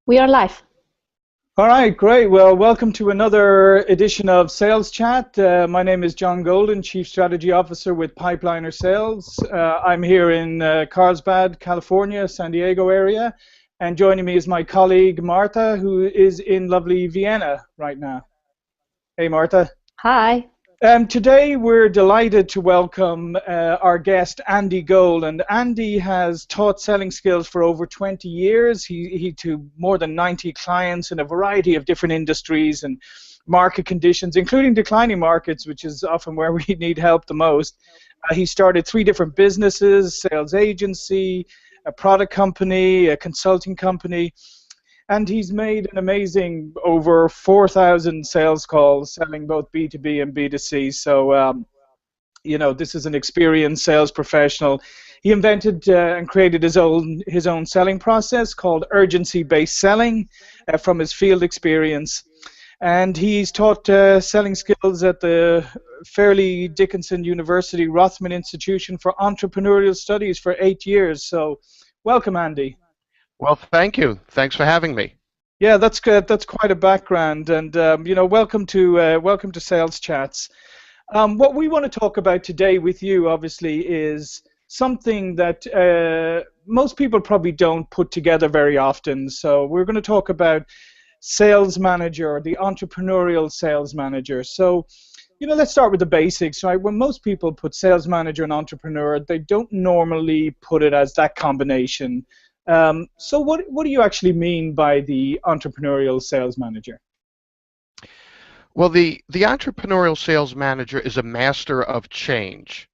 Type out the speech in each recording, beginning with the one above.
We are live. All right, great. Well, welcome to another edition of Sales Chat. My name is John Golden, Chief Strategy Officer with Pipeliner Sales. I'm here in Carlsbad, California, San Diego area. And joining me is my colleague, Martha, who is in lovely Vienna right now. Hey, Martha. Hi. Today we're delighted to welcome our guest Andy Gole, and Andy has taught selling skills for over 20 years. He to more than 90 clients in a variety of different industries and market conditions, including declining markets, which is often where we need help the most. He started 3 different businesses: sales agency, a product company, a consulting company. And he's made an amazing over 4,000 sales calls selling both B2B and B2C. So, you know, this is an experienced sales professional. He invented and created his own selling process called urgency-based selling from his field experience. And he's taught selling skills at the Fairleigh Dickinson University Rothman Institution for Entrepreneurial Studies for 8 years. So, welcome, Andy. Well, thank you. Thanks for having me. Yeah, that's good. That's quite a background, and you know, welcome to Sales Chats. What we want to talk about today with you, obviously, is something that most people probably don't put together very often. So we're going to talk about sales manager, the entrepreneurial sales manager. So, you know, let's start with the basics, right? When most people put sales manager and entrepreneur, they don't normally put it as that combination. So what do you actually mean by the entrepreneurial sales manager? Well, the entrepreneurial sales manager is a master of change.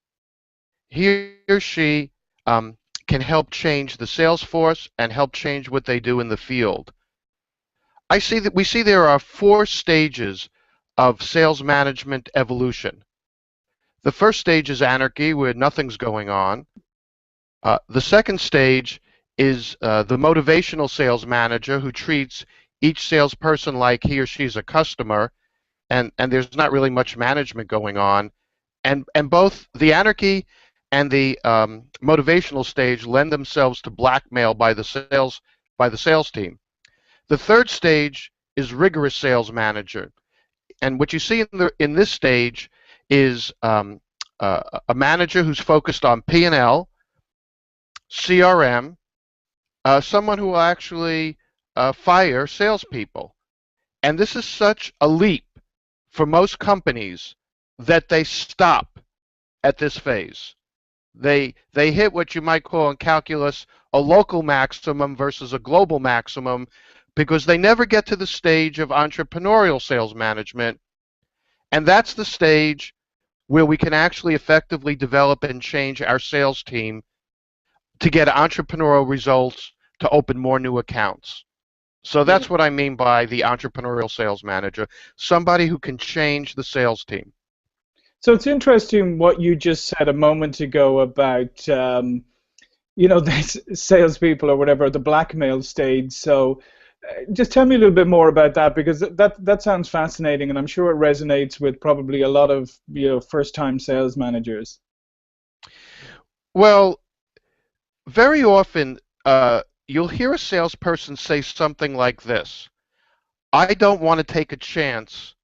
He or she can help change the sales force and help change what they do in the field. We see there are 4 stages of sales management evolution. The first stage is anarchy, where nothing's going on. The second stage is the motivational sales manager, who treats each salesperson like he or she's a customer, and there's not really much management going on. And both the anarchy and the motivational stage lend themselves to blackmail by the sales team. The third stage is rigorous sales manager, and what you see in this stage is a manager who's focused on P&L, CRM, someone who will actually fire salespeople. And this is such a leap for most companies that they stop at this phase. They hit what you might call in calculus a local maximum versus a global maximum, because they never get to the stage of entrepreneurial sales management. And that's the stage where we can actually effectively develop and change our sales team to get entrepreneurial results, to open more new accounts. So that's what I mean by the entrepreneurial sales manager, somebody who can change the sales team. So it's interesting what you just said a moment ago about, you know, the salespeople or whatever, the blackmail stage. So just tell me a little bit more about that, because that sounds fascinating, and I'm sure it resonates with probably a lot of, you know, first-time sales managers. Well, very often you'll hear a salesperson say something like this: I don't want to take a chance.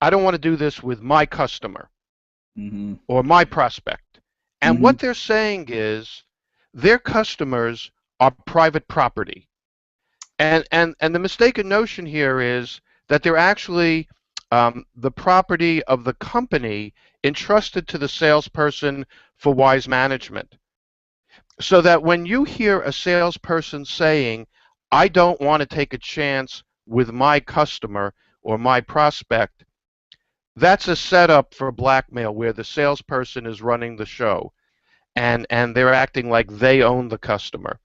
I don't want to do this with my customer or my prospect. And what they're saying is their customers are private property. And the mistaken notion here is that they're actually the property of the company entrusted to the salesperson for wise management. So that when you hear a salesperson saying, I don't want to take a chance with my customer or my prospect, that's a setup for blackmail, where the salesperson is running the show and they're acting like they own the customer.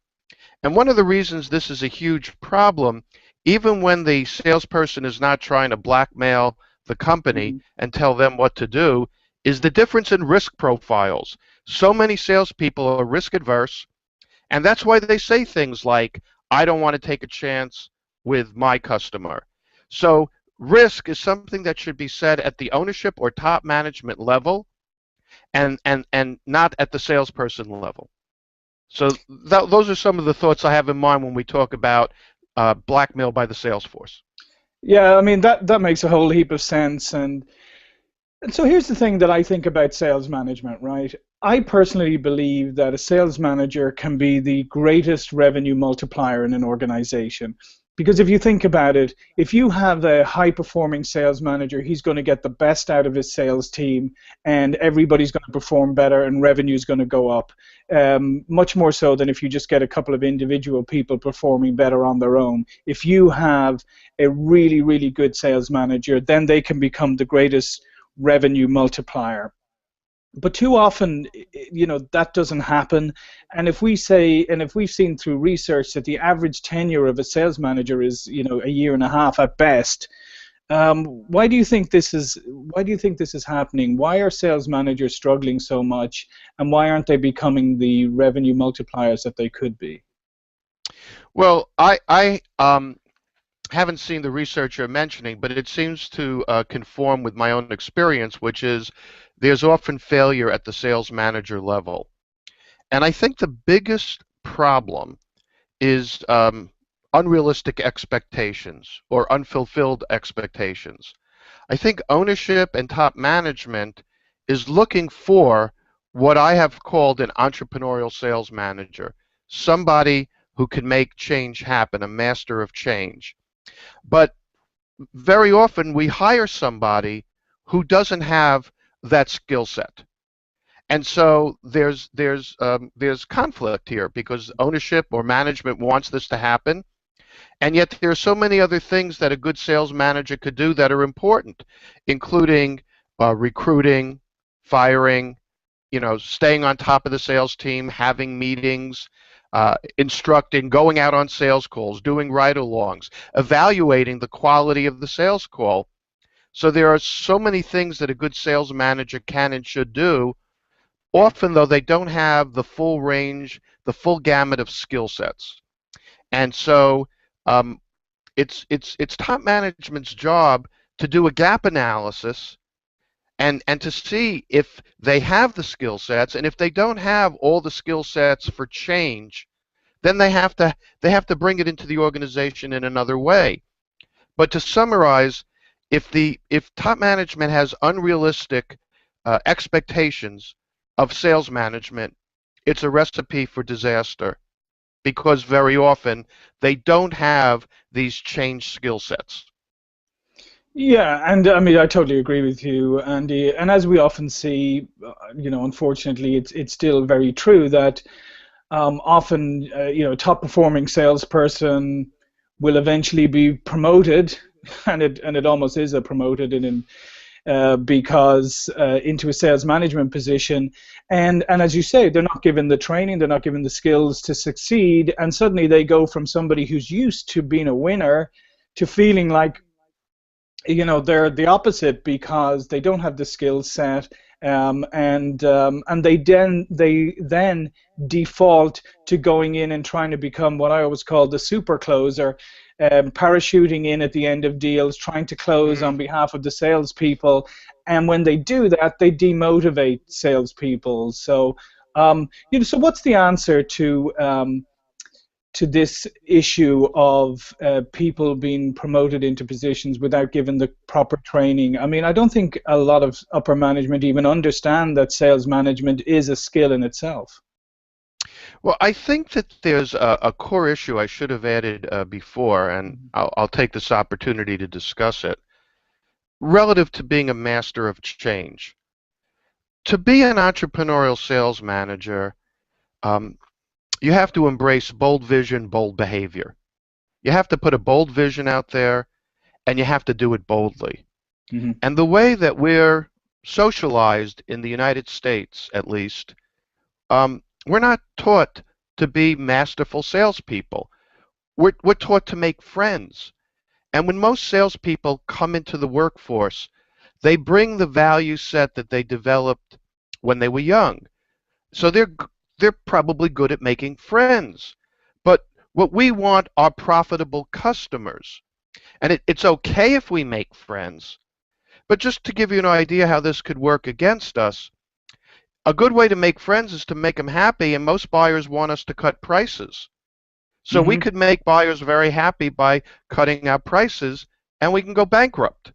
And one of the reasons this is a huge problem, even when the salesperson is not trying to blackmail the company and tell them what to do, is the difference in risk profiles. So many salespeople are risk adverse, and that's why they say things like, I don't want to take a chance with my customer. So risk is something that should be said at the ownership or top management level, and not at the salesperson level. So those are some of the thoughts I have in mind when we talk about blackmailed by the sales force. Yeah, I mean that makes a whole heap of sense. And so here's the thing that I think about sales management, right? I personally believe that a sales manager can be the greatest revenue multiplier in an organization. Because if you think about it, if you have a high performing sales manager, he's going to get the best out of his sales team and everybody's going to perform better and revenue is going to go up. Much more so than if you just get a couple of individual people performing better on their own. If you have a really, really good sales manager, then they can become the greatest revenue multiplier. But too often, that doesn't happen. And if we've seen through research that the average tenure of a sales manager is, a year and a half at best. Why do you think this is? Why do you think this is happening? Why are sales managers struggling so much, and why aren't they becoming the revenue multipliers that they could be? Well, I haven't seen the research you're mentioning, but it seems to conform with my own experience, which is there's often failure at the sales manager level. And I think the biggest problem is unrealistic expectations or unfulfilled expectations. I think ownership and top management is looking for what I have called an entrepreneurial sales manager, somebody who can make change happen, a master of change. But very often we hire somebody who doesn't have that skill set. And so there's conflict here because ownership or management wants this to happen, and yet there are so many other things that a good sales manager could do that are important, including recruiting, firing, staying on top of the sales team, having meetings, instructing, going out on sales calls, doing ride-alongs, evaluating the quality of the sales call. So there are so many things that a good sales manager can and should do. Often, though, they don't have the full range, the full gamut of skill sets. And so um, it's top management's job to do a gap analysis and to see if they have the skill sets, and if they don't have all the skill sets for change, then they have to bring it into the organization in another way. But to summarize, if top management has unrealistic expectations of sales management, it's a recipe for disaster because very often they don't have these change skill sets. Yeah, and I mean, I totally agree with you, Andy. And as we often see, unfortunately, it's still very true that often, top performing salesperson will eventually be promoted, and it almost is a promoted because into a sales management position, and as you say, they're not given the training, they're not given the skills to succeed, and suddenly they go from somebody who's used to being a winner to feeling like they're the opposite because they don't have the skill set, and they then default to going in and trying to become what I always call the super closer, parachuting in at the end of deals, trying to close on behalf of the salespeople, and when they do that, they demotivate salespeople. So what's the answer to this issue of people being promoted into positions without given the proper training? I mean, I don't think a lot of upper management even understand that sales management is a skill in itself. Well, I think that there's a core issue I should have added before, and I'll take this opportunity to discuss it, relative to being a master of change. To be an entrepreneurial sales manager, um, you have to embrace bold vision, bold behavior. You have to put a bold vision out there, and you have to do it boldly. Hmm. And the way that we're socialized in the United States, at least, we're not taught to be masterful salespeople. We're taught to make friends. And when most salespeople come into the workforce, they bring the value set that they developed when they were young. So they're probably good at making friends. But what we want are profitable customers. And it's okay if we make friends. But just to give you an idea how this could work against us, a good way to make friends is to make them happy, and most buyers want us to cut prices. So we could make buyers very happy by cutting our prices, and we can go bankrupt.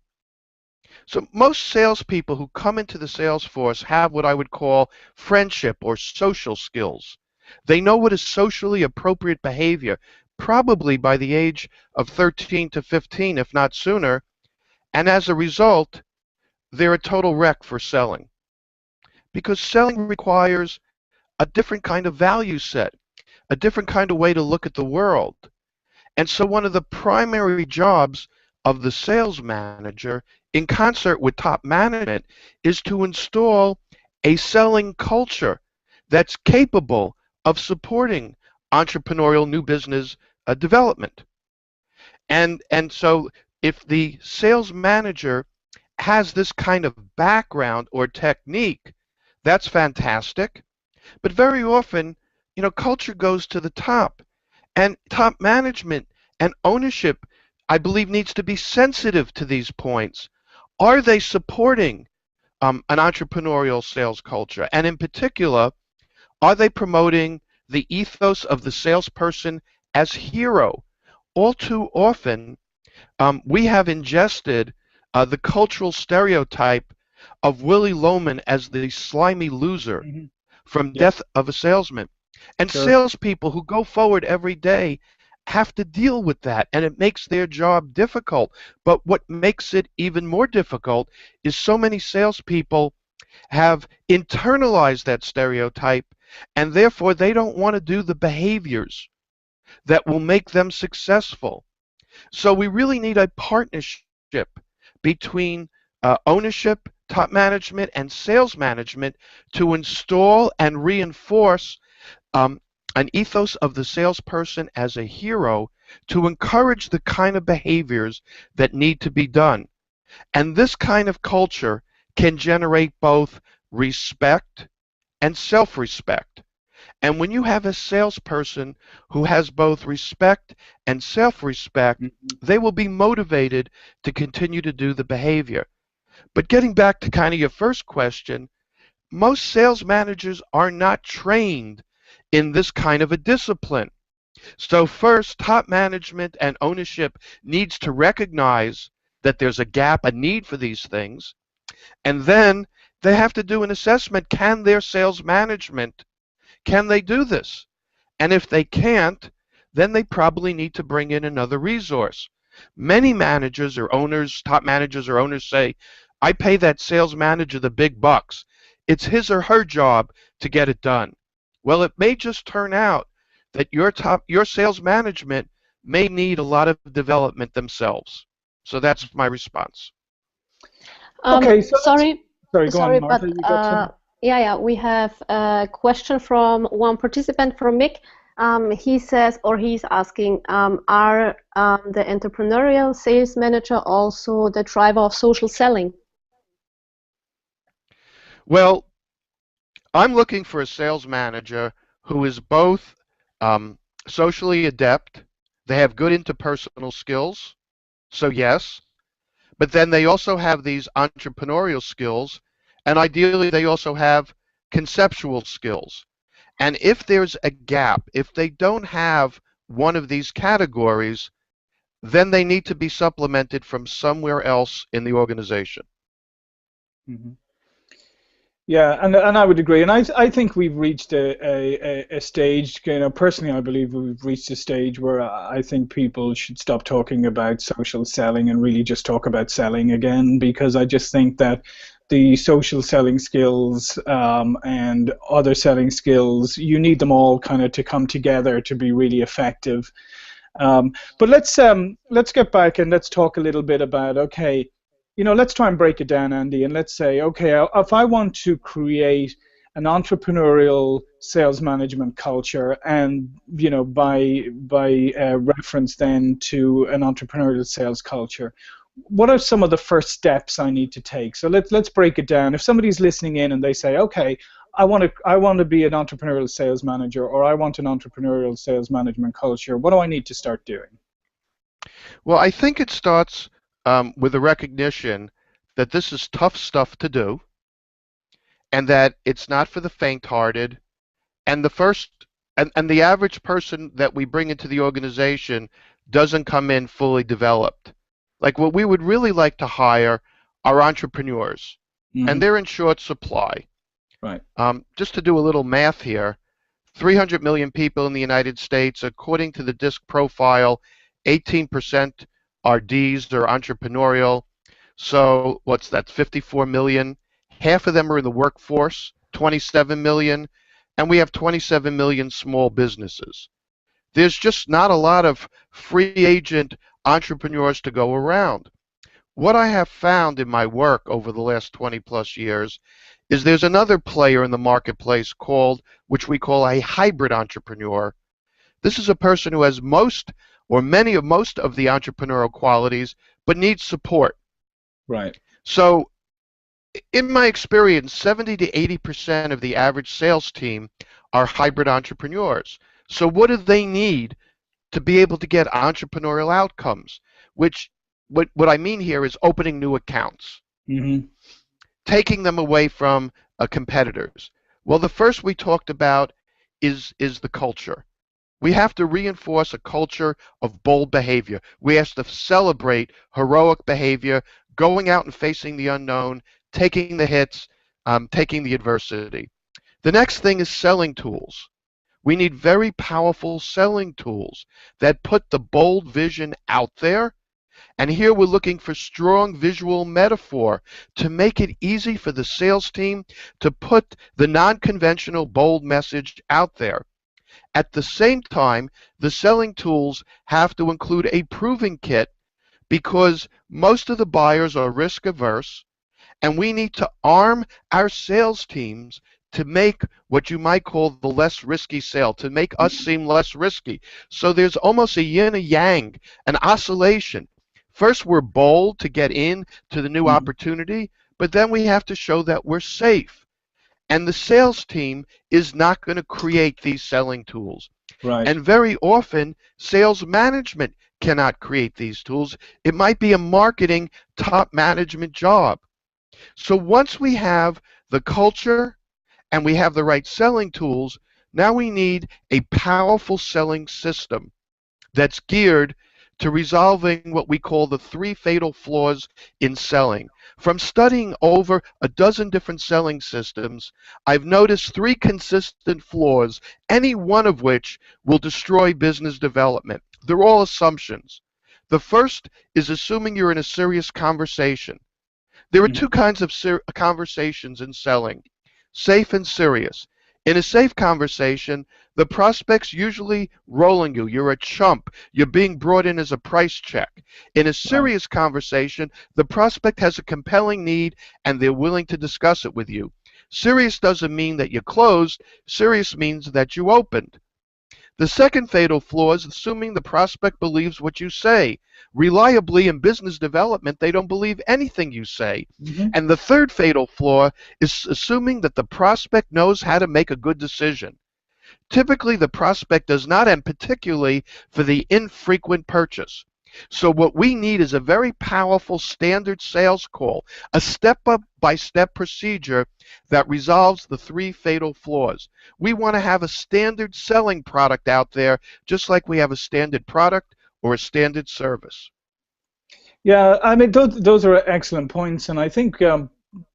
So most salespeople who come into the sales force have what I would call friendship or social skills. They know what is socially appropriate behavior, probably by the age of 13 to 15, if not sooner, and as a result, they're a total wreck for selling. Because selling requires a different kind of value set, a different kind of way to look at the world. And so one of the primary jobs of the sales manager, in concert with top management, is to install a selling culture that's capable of supporting entrepreneurial new business development. And so if the sales manager has this kind of background or technique, that's fantastic. But very often, culture goes to the top. And top management and ownership, I believe, needs to be sensitive to these points. Are they supporting an entrepreneurial sales culture? And in particular, are they promoting the ethos of the salesperson as hero? All too often, we have ingested the cultural stereotype of Willy Loman as the slimy loser from Yep. Death of a Salesman. And Sure. salespeople who go forward every day have to deal with that, and it makes their job difficult. But what makes it even more difficult is so many salespeople have internalized that stereotype, and therefore they don't want to do the behaviors that will make them successful. So we really need a partnership between ownership, top management, and sales management to install and reinforce an ethos of the salesperson as a hero, to encourage the kind of behaviors that need to be done. And this kind of culture can generate both respect and self-respect. And when you have a salesperson who has both respect and self-respect, they will be motivated to continue to do the behavior. But getting back to kind of your first question, most sales managers are not trained in this kind of a discipline. So first, top management and ownership needs to recognize that there's a gap, a need for these things, and then they have to do an assessment. Can their sales management, can they do this? And if they can't, then they probably need to bring in another resource. Many managers or owners, top managers or owners say, I pay that sales manager the big bucks. It's his or her job to get it done. Well, it may just turn out that your sales management may need a lot of development themselves. So that's my response. Okay, so Sorry, go on, Martha. but You got some? yeah, we have a question from one participant, from Mick. He says, or he's asking, are the entrepreneurial sales manager also the driver of social selling? Well, I'm looking for a sales manager who is both socially adept, they have good interpersonal skills, so yes, but then they also have these entrepreneurial skills, and ideally they also have conceptual skills. And if there's a gap, if they don't have one of these categories, then they need to be supplemented from somewhere else in the organization. Yeah, and I would agree, and I think we've reached a stage. Personally, I believe we've reached a stage where I think people should stop talking about social selling and really just talk about selling again, because I just think that the social selling skills and other selling skills, you need them all kind of to come together to be really effective. But let's get back and let's talk a little bit about, okay, let's try and break it down, Andy, and let's say, okay, if I want to create an entrepreneurial sales management culture, and by reference then to an entrepreneurial sales culture, what are some of the first steps I need to take? So let's break it down. If somebody's listening in and they say, okay, I want to be an entrepreneurial sales manager, or I want an entrepreneurial sales management culture, what do I need to start doing? Well, I think it starts with a recognition that this is tough stuff to do, and that it's not for the faint-hearted. And the first and the average person that we bring into the organization doesn't come in fully developed. Like what we would really like to hire are entrepreneurs, and Hmm. they're in short supply. Right. Just to do a little math here, 300 million people in the United States, according to the DISC profile, 18% are Ds or entrepreneurial. So what's that, 54 million? Half of them are in the workforce, 27 million, and we have 27 million small businesses. There's just not a lot of free agent entrepreneurs to go around. What I have found in my work over the last 20 plus years is there's another player in the marketplace called, which we call a hybrid entrepreneur. This is a person who has most or most of the entrepreneurial qualities, but needs support. Right. So in my experience, 70 to 80% of the average sales team are hybrid entrepreneurs. So what do they need to be able to get entrepreneurial outcomes? Which, what I mean here is opening new accounts, Hmm. taking them away from competitors. Well, the first we talked about is the culture. We have to reinforce a culture of bold behavior. We have to celebrate heroic behavior, going out and facing the unknown, taking the hits, taking the adversity. The next thing is selling tools. We need very powerful selling tools that put the bold vision out there. And here we're looking for strong visual metaphor to make it easy for the sales team to put the non-conventional bold message out there. At the same time, the selling tools have to include a proving kit because most of the buyers are risk averse, and we need to arm our sales teams to make what you might call the less risky sale, to make us seem less risky. So there's almost a yin and yang, an oscillation. First, we're bold to get in to the new opportunity, but then we have to show that we're safe. And the sales team is not going to create these selling tools. Right. And very often, sales management cannot create these tools. It might be a marketing top management job. So once we have the culture and we have the right selling tools, now we need a powerful selling system that's geared to resolving what we call the 3 fatal flaws in selling. From studying over a dozen different selling systems, I've noticed 3 consistent flaws, any one of which will destroy business development. They're all assumptions. The first is assuming you're in a serious conversation. There are 2 kinds of conversations in selling, safe and serious. In a safe conversation, the prospect's usually rolling you. You're a chump. You're being brought in as a price check. In a Right. serious conversation, the prospect has a compelling need and they're willing to discuss it with you. Serious doesn't mean that you closed. Serious means that you opened. The second fatal flaw is assuming the prospect believes what you say. Reliably in business development, they don't believe anything you say. Hmm. And the third fatal flaw is assuming that the prospect knows how to make a good decision. Typically, the prospect does not, and particularly for the infrequent purchase. So what we need is a very powerful standard sales call, a step-by-step procedure that resolves the 3 fatal flaws. We want to have a standard selling product out there, just like we have a standard product or a standard service. Yeah, I mean those are excellent points, and I think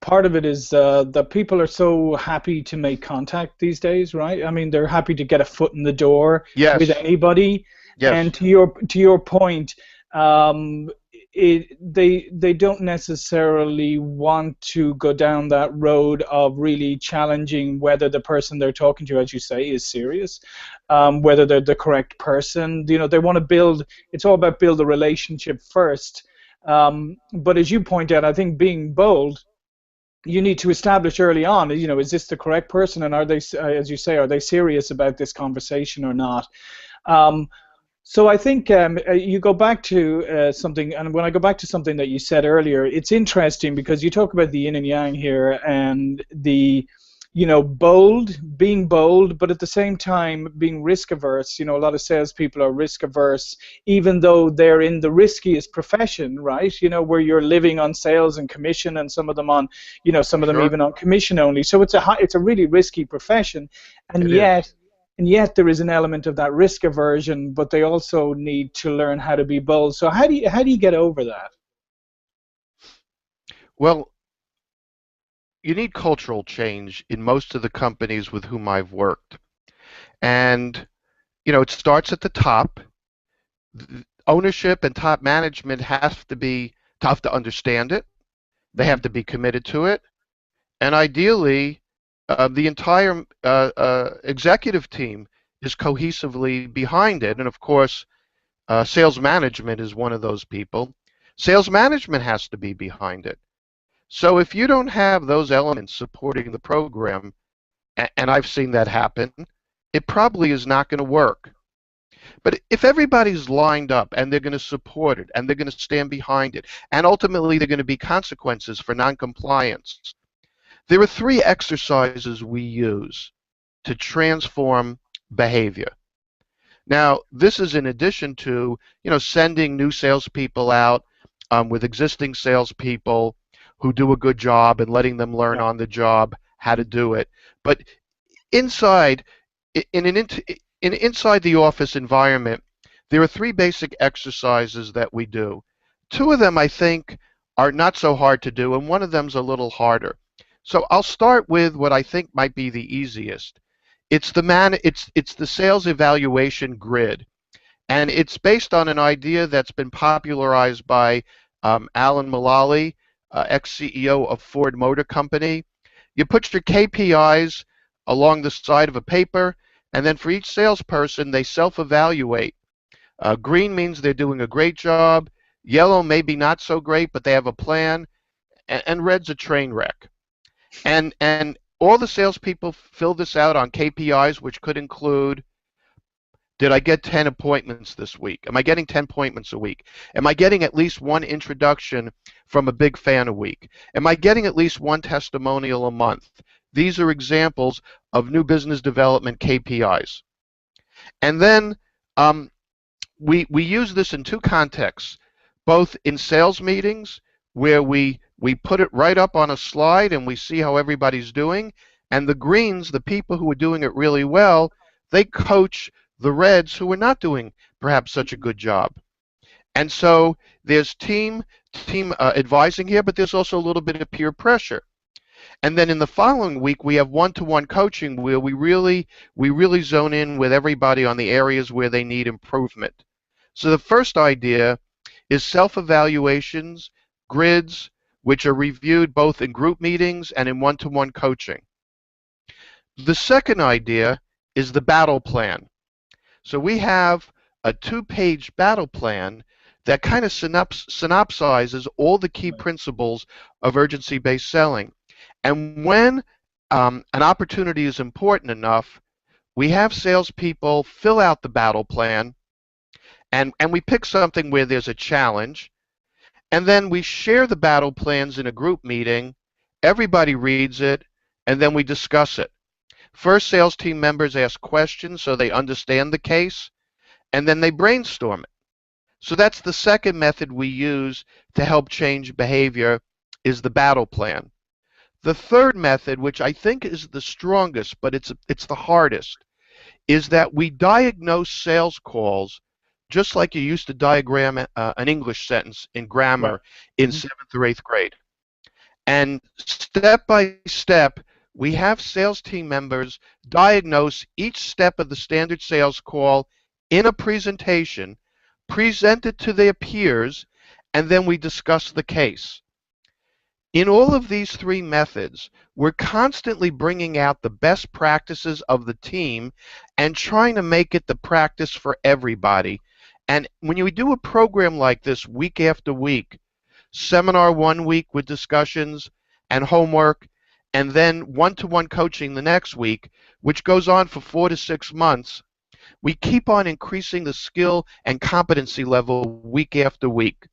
part of it is that people are so happy to make contact these days, right? I mean, they're happy to get a foot in the door with Yes, anybody. And yes, to your point, um, they don't necessarily want to go down that road of really challenging whether the person they're talking to, as you say, is serious, whether they're the correct person. You know, they want to build. It's all about build a relationship first. But as you point out, I think being bold, you need to establish early on, you know, is this the correct person, and are they, as you say, are they serious about this conversation or not? Um, so I think you go back to something, and when I go back to something that you said earlier, it's interesting because you talk about the yin and yang here, and the, you know, being bold, but at the same time being risk averse. You know, a lot of salespeople are risk averse, even though they're in the riskiest profession, right? You know, where you're living on sales and commission, and some of them on, you know, some of them sure, even on commission only. So it's a really risky profession, and it yet is. and yet there is an element of that risk aversion, but they also need to learn how to be bold. So how do you get over that? Well, you need cultural change in most of the companies with whom I've worked. And, it starts at the top. Ownership and top management have to understand it. They have to be committed to it. And ideally, the entire executive team is cohesively behind it. And of course, sales management is one of those people. Sales management has to be behind it. So if you don't have those elements supporting the program, and I've seen that happen, it probably is not going to work. But if everybody's lined up and they're going to support it and they're going to stand behind it, and ultimately there are going to be consequences for noncompliance, there are 3 exercises we use to transform behavior. Now, this is in addition to, sending new salespeople out with existing salespeople who do a good job and letting them learn on the job how to do it. But inside the office environment, there are 3 basic exercises that we do. 2 of them I think are not so hard to do, and one of them's a little harder. So I'll start with what I think might be the easiest. It's the sales evaluation grid, and it's based on an idea that's been popularized by Alan Mulally, ex-CEO of Ford Motor Company. You put your KPIs along the side of a paper, and then for each salesperson, they self-evaluate. Green means they're doing a great job. Yellow maybe not so great, but they have a plan. And red's a train wreck. And all the salespeople fill this out on KPIs, which could include, did I get 10 appointments this week? Am I getting 10 appointments a week? Am I getting at least 1 introduction from a big fan a week? Am I getting at least 1 testimonial a month? These are examples of new business development KPIs. And then we use this in 2 contexts, both in sales meetings where we put it right up on a slide and we see how everybody's doing, and the greens, the people who are doing it really well, they coach the reds who are not doing perhaps such a good job. And so there's team advising here, but there's also a little bit of peer pressure. And then in the following week, we have one-to-one coaching where we really zone in with everybody on the areas where they need improvement. So the first idea is self-evaluations, grids, which are reviewed both in group meetings and in one-to-one coaching. The second idea is the battle plan. So we have a 2-page battle plan that kind of synopsizes all the key principles of urgency-based selling. And when an opportunity is important enough, we have salespeople fill out the battle plan, and we pick something where there's a challenge, and then we share the battle plans in a group meeting. Everybody reads it, and then we discuss it. First, sales team members ask questions so they understand the case, and then they brainstorm it. So that's the second method we use to help change behavior, is the battle plan. The third method, which I think is the strongest, but it's the hardest, is that we diagnose sales calls just like you used to diagram an English sentence in grammar in 7th or 8th grade. And step by step, we have sales team members diagnose each step of the standard sales call in a presentation, present it to their peers, and then we discuss the case. In all of these 3 methods, we're constantly bringing out the best practices of the team and trying to make it the practice for everybody. And when you do a program like this week after week, seminar 1 week with discussions and homework, and then one-to-one coaching the next week, which goes on for 4 to 6 months, we keep on increasing the skill and competency level week after week.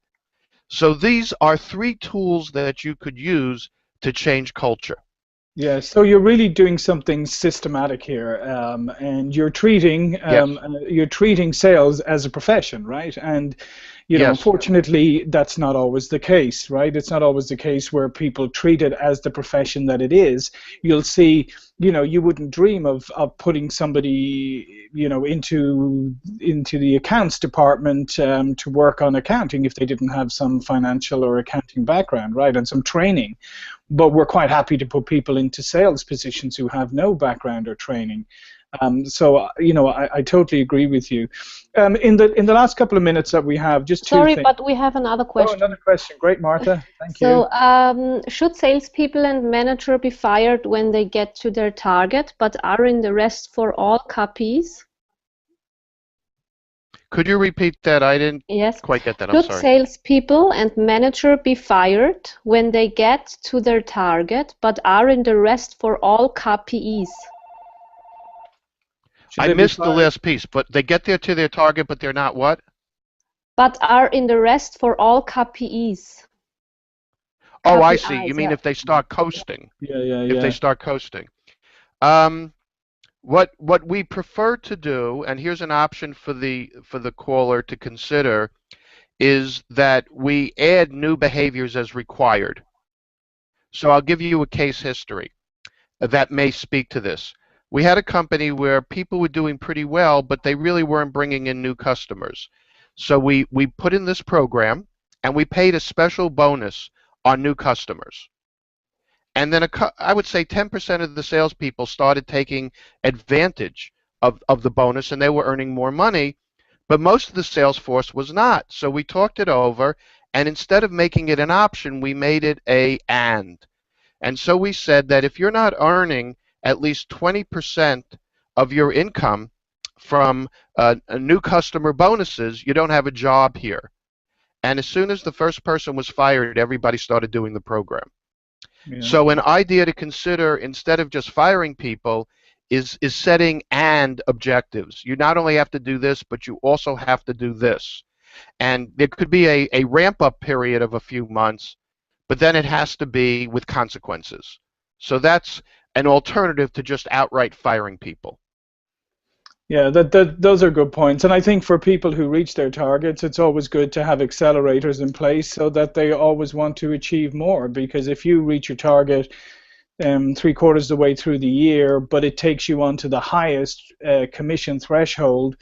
So these are 3 tools that you could use to change culture. Yeah, so you're really doing something systematic here, and you're treating sales as a profession, right? And unfortunately, that's not always the case, right? It's not always the case where people treat it as the profession that it is. You'll see you wouldn't dream of putting somebody, into the accounts department to work on accounting if they didn't have some financial or accounting background, right, and some training. But we're quite happy to put people into sales positions who have no background or training. So I totally agree with you. In the last couple of minutes that we have, just two Sorry, things. but we have another question. Oh, another question. Great, Martha. Thank you. So, should salespeople and manager be fired when they get to their target, but are in the rest for all copies? Could you repeat that? I didn't Yes. quite get that. I'm Should sorry. salespeople and manager be fired when they get to their target, but are in the rest for all copies? I missed the last piece, but they get there to their target, but they're not what? But are in the rest for all KPIs. Oh, I see. You mean if they start coasting? Yeah. If they start coasting. What we prefer to do, and here's an option for the caller to consider, is that we add new behaviors as required. So I'll give you a case history that may speak to this. We had a company where people were doing pretty well, but they really weren't bringing in new customers. So we put in this program, and we paid a special bonus on new customers. And then I would say 10% of the salespeople started taking advantage of the bonus, and they were earning more money, but most of the sales force was not. So we talked it over, and instead of making it an option, we made it a and. And so we said that if you're not earning at least 20% of your income from new customer bonuses, you don't have a job here. And as soon as the first person was fired, everybody started doing the program. Yeah. So an idea to consider, instead of just firing people, is setting and objectives. You not only have to do this, but you also have to do this. And there could be a ramp-up period of a few months, but then it has to be with consequences. So that's an alternative to just outright firing people. Yeah, those are good points. And I think for people who reach their targets, it's always good to have accelerators in place so that they always want to achieve more. Because if you reach your target 3/4 of the way through the year, but it takes you on to the highest commission threshold,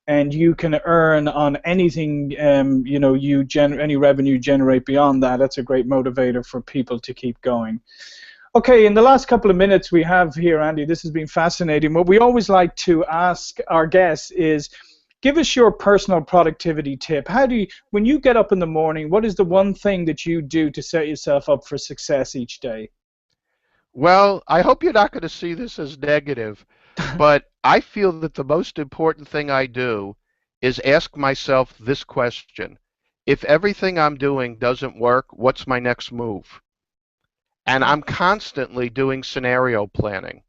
and you can earn on anything, any revenue you generate beyond that, that's a great motivator for people to keep going. Okay, in the last couple of minutes we have here, Andy, this has been fascinating. What we always like to ask our guests is, give us your personal productivity tip. When you get up in the morning, what is the one thing that you do to set yourself up for success each day? Well, I hope you're not going to see this as negative, but I feel that the most important thing I do is ask myself this question: if everything I'm doing doesn't work, what's my next move? And I'm constantly doing scenario planning.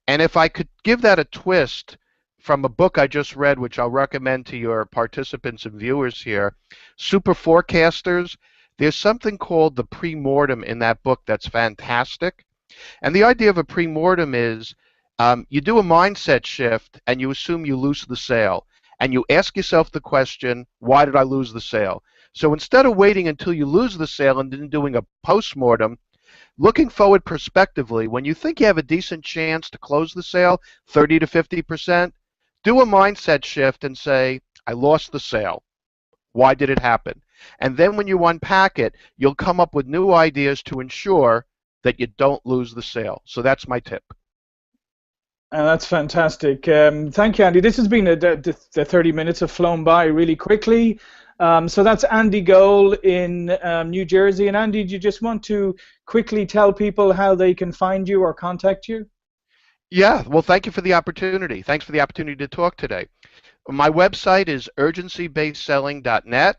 And if I could give that a twist from a book I just read, which I'll recommend to your participants and viewers here, Super Forecasters, there's something called the pre-mortem in that book that's fantastic. And the idea of a pre-mortem is you do a mindset shift and you assume you lose the sale. And you ask yourself the question, why did I lose the sale? So instead of waiting until you lose the sale and then doing a post-mortem, looking forward prospectively, when you think you have a decent chance to close the sale, 30 to 50%, do a mindset shift and say, I lost the sale. Why did it happen? And then when you unpack it, you'll come up with new ideas to ensure that you don't lose the sale. So that's my tip. That's fantastic. Thank you, Andy. This has been the 30 minutes have flown by really quickly. So that's Andy Gole in New Jersey. And Andy, do you just want to quickly tell people how they can find you or contact you? Yeah, well, thank you for the opportunity. Thanks for the opportunity to talk today. My website is urgencybasedselling.net.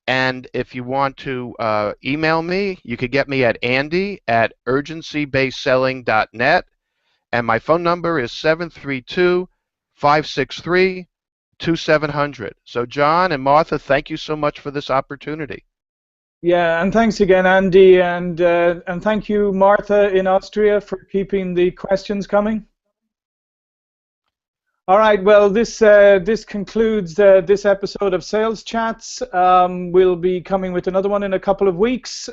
And if you want to email me, you could get me at andy@urgencybasedselling.net. And my phone number is 732-563-2700. So John and Martha, thank you so much for this opportunity. Yeah, and thanks again, Andy, and thank you, Martha in Austria, for keeping the questions coming. All right. Well, this concludes this episode of Sales Chats. We'll be coming with another one in a couple of weeks.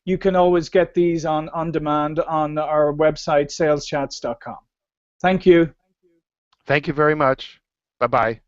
You can always get these on demand on our website, saleschats.com. Thank you. Thank you very much. Bye-bye.